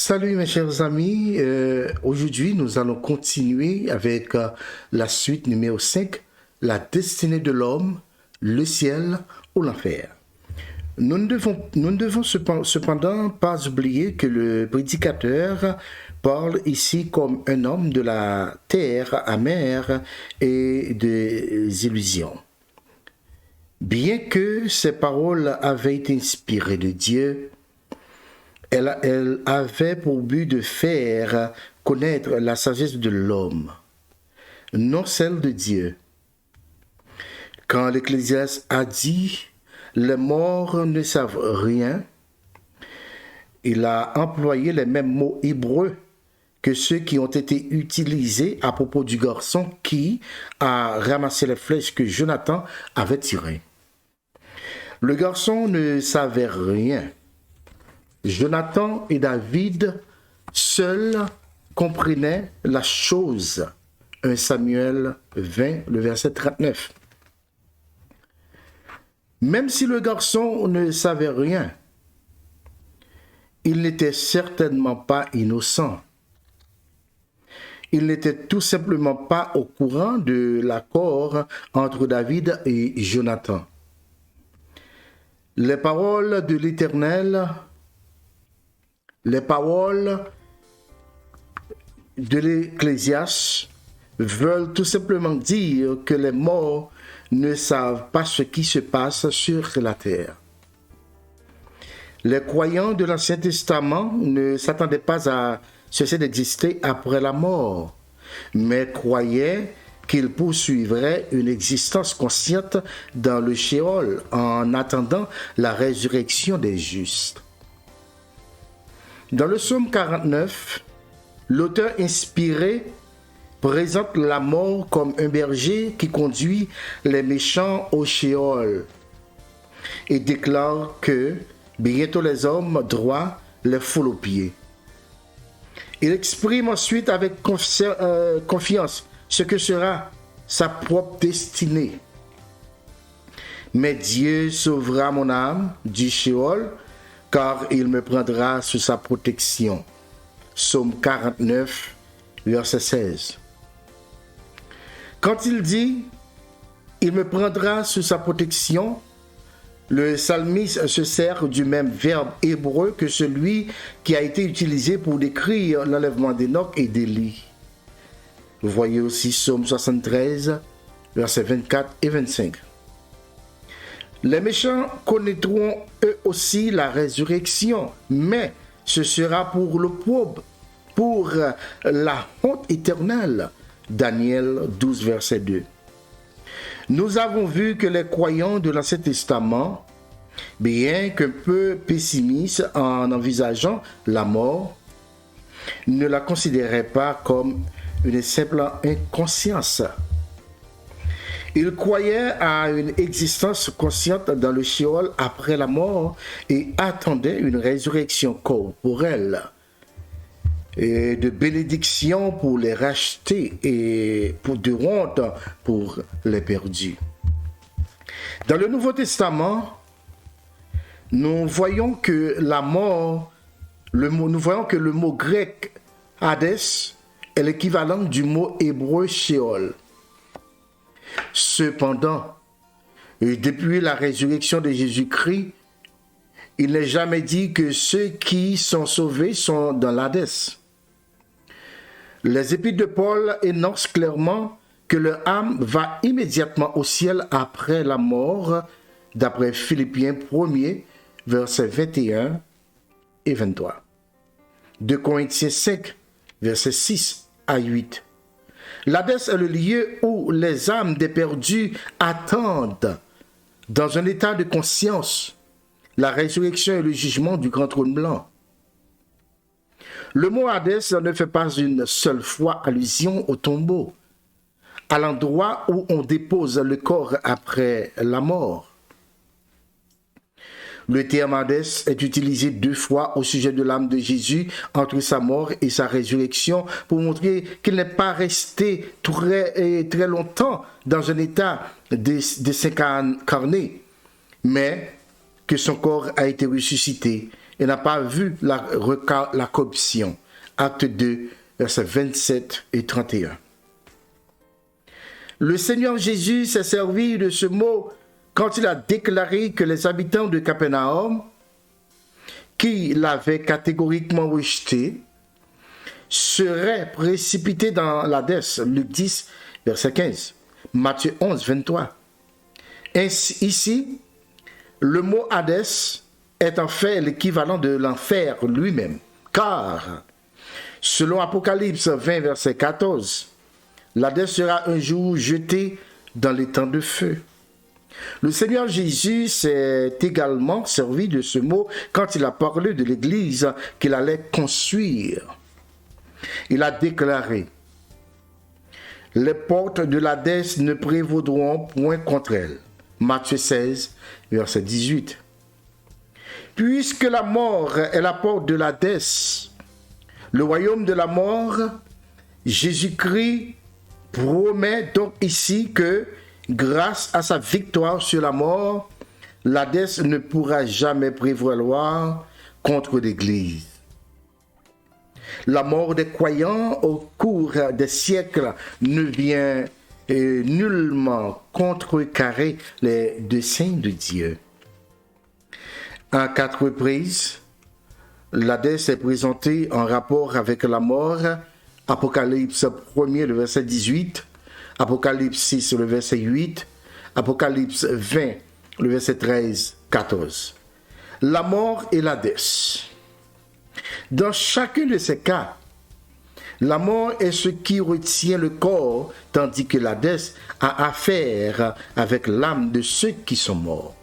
Salut mes chers amis, aujourd'hui nous allons continuer avec la suite numéro 5, la destinée de l'homme, le ciel ou l'enfer. Nous ne devons cependant pas oublier que le prédicateur parle ici comme un homme de la terre amère et des illusions. Bien que ces paroles avaient été inspirées de Dieu, elle avait pour but de faire connaître la sagesse de l'homme, non celle de Dieu. Quand l'Ecclésiaste a dit « les morts ne savent rien », il a employé les mêmes mots hébreux que ceux qui ont été utilisés à propos du garçon qui a ramassé les flèches que Jonathan avait tirées. Le garçon ne savait rien. Jonathan et David seuls comprenaient la chose. 1 Samuel 20, le verset 39. Même si le garçon ne savait rien, il n'était certainement pas innocent. Il n'était tout simplement pas au courant de l'accord entre David et Jonathan. Les paroles de l'Éternel, les paroles de l'Ecclésiaste veulent tout simplement dire que les morts ne savent pas ce qui se passe sur la terre. Les croyants de l'Ancien Testament ne s'attendaient pas à cesser d'exister après la mort, mais croyaient qu'ils poursuivraient une existence consciente dans le Sheol en attendant la résurrection des justes. Dans le psaume 49, l'auteur inspiré présente la mort comme un berger qui conduit les méchants au Sheol et déclare que bientôt les hommes droits les foulent aux pieds. Il exprime ensuite avec confiance ce que sera sa propre destinée. Mais Dieu sauvera mon âme du Sheol, car il me prendra sous sa protection. Psaume 49, verset 16. Quand il dit « il me prendra sous sa protection », le psalmiste se sert du même verbe hébreu que celui qui a été utilisé pour décrire l'enlèvement d'Enoch et d'Élie. Vous voyez aussi Psaume 73, versets 24 et 25. Les méchants connaîtront eux aussi la résurrection, mais ce sera pour l'opprobre, pour la honte éternelle. Daniel 12, verset 2. Nous avons vu que les croyants de l'Ancien Testament, bien qu'un peu pessimistes en envisageant la mort, ne la considéraient pas comme une simple inconscience. Ils croyaient à une existence consciente dans le Sheol après la mort et attendaient une résurrection corporelle et de bénédiction pour les racheter et de honte pour les perdus. Dans le Nouveau Testament, nous voyons que la mort, nous voyons que le mot grec Hadès est l'équivalent du mot hébreu Sheol. Cependant, depuis la résurrection de Jésus-Christ, il n'est jamais dit que ceux qui sont sauvés sont dans l'Hadès. Les épîtres de Paul énoncent clairement que leur âme va immédiatement au ciel après la mort, d'après Philippiens 1er, versets 21 et 23. 2 Corinthiens 5, versets 6 à 8. L'Hadès est le lieu où les âmes des perdus attendent, dans un état de conscience, la résurrection et le jugement du grand trône blanc. Le mot Hadès ne fait pas une seule fois allusion au tombeau, à l'endroit où on dépose le corps après la mort. Le terme Hadès est utilisé 2 fois au sujet de l'âme de Jésus entre sa mort et sa résurrection pour montrer qu'il n'est pas resté très longtemps dans un état désincarné, mais que son corps a été ressuscité et n'a pas vu la corruption. Acte 2, versets 27 et 31. Le Seigneur Jésus s'est servi de ce mot quand il a déclaré que les habitants de Capernaum, qui l'avaient catégoriquement rejeté, seraient précipités dans l'Hadès. Luc 10, verset 15. Matthieu 11, 23. Ainsi, ici, le mot Hadès est en fait l'équivalent de l'enfer lui-même. Car, selon Apocalypse 20, verset 14, l'Hadès sera un jour jeté dans les temps de feu. Le Seigneur Jésus s'est également servi de ce mot quand il a parlé de l'Église qu'il allait construire. Il a déclaré: les portes de l'Hadès ne prévaudront point contre elle. Matthieu 16, verset 18. Puisque la mort est la porte de l'Hadès, le royaume de la mort, Jésus-Christ promet donc ici que, grâce à sa victoire sur la mort, l'Hadès ne pourra jamais prévaloir contre l'Église. La mort des croyants au cours des siècles ne vient nullement contrecarrer les desseins de Dieu. À 4 reprises, l'Hadès est présenté en rapport avec la mort. Apocalypse 1er, le verset 18, Apocalypse 6, le verset 8, Apocalypse 20, le verset 13, 14. La mort et l'Hadès. Dans chacun de ces cas, la mort est ce qui retient le corps, tandis que l'Hadès a affaire avec l'âme de ceux qui sont morts.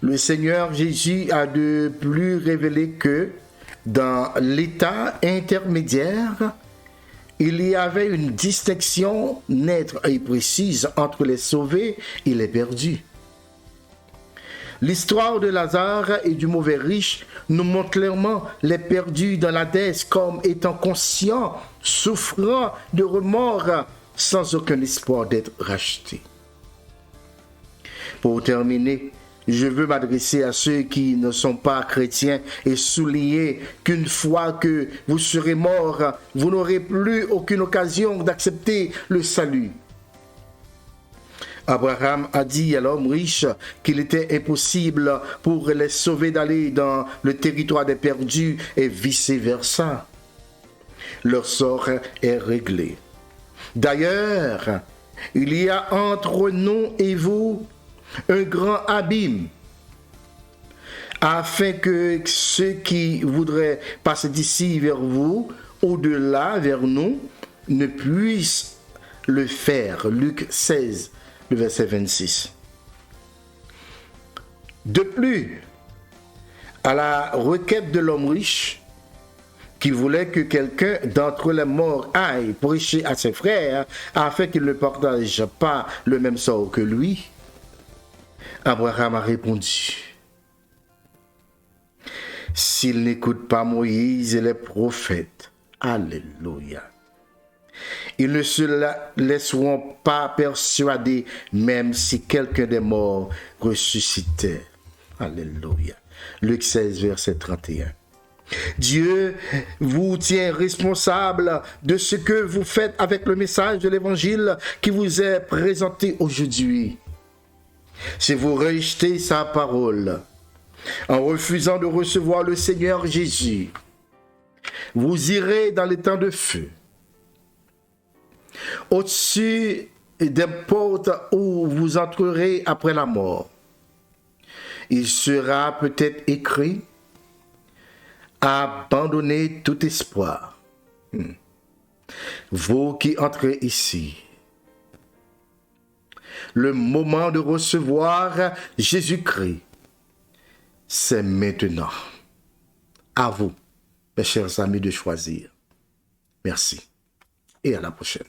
Le Seigneur Jésus a de plus révélé que, dans l'état intermédiaire, il y avait une distinction nette et précise entre les sauvés et les perdus. L'histoire de Lazare et du mauvais riche nous montre clairement les perdus dans l'Hadès comme étant conscients, souffrant de remords, sans aucun espoir d'être rachetés. Pour terminer, je veux m'adresser à ceux qui ne sont pas chrétiens et souligner qu'une fois que vous serez morts, vous n'aurez plus aucune occasion d'accepter le salut. Abraham a dit à l'homme riche qu'il était impossible pour les sauvés d'aller dans le territoire des perdus et vice-versa. Leur sort est réglé. D'ailleurs, il y a entre nous et vous un grand abîme, afin que ceux qui voudraient passer d'ici vers vous, au-delà vers nous, ne puissent le faire. Luc 16, le verset 26. De plus, à la requête de l'homme riche, qui voulait que quelqu'un d'entre les morts aille prêcher à ses frères, afin qu'ils ne partagent pas le même sort que lui, Abraham a répondu: s'ils n'écoutent pas Moïse et les prophètes, alléluia, ils ne se laisseront pas persuader, même si quelqu'un des morts ressuscitait. Alléluia. Luc 16, verset 31. Dieu vous tient responsable de ce que vous faites avec le message de l'Évangile qui vous est présenté aujourd'hui. Si vous rejetez sa parole, en refusant de recevoir le Seigneur Jésus, vous irez dans les temps de feu, au-dessus des portes où vous entrerez après la mort. Il sera peut-être écrit: abandonnez tout espoir. Vous qui entrez ici, le moment de recevoir Jésus-Christ, c'est maintenant. À vous, mes chers amis, de choisir. Merci et à la prochaine.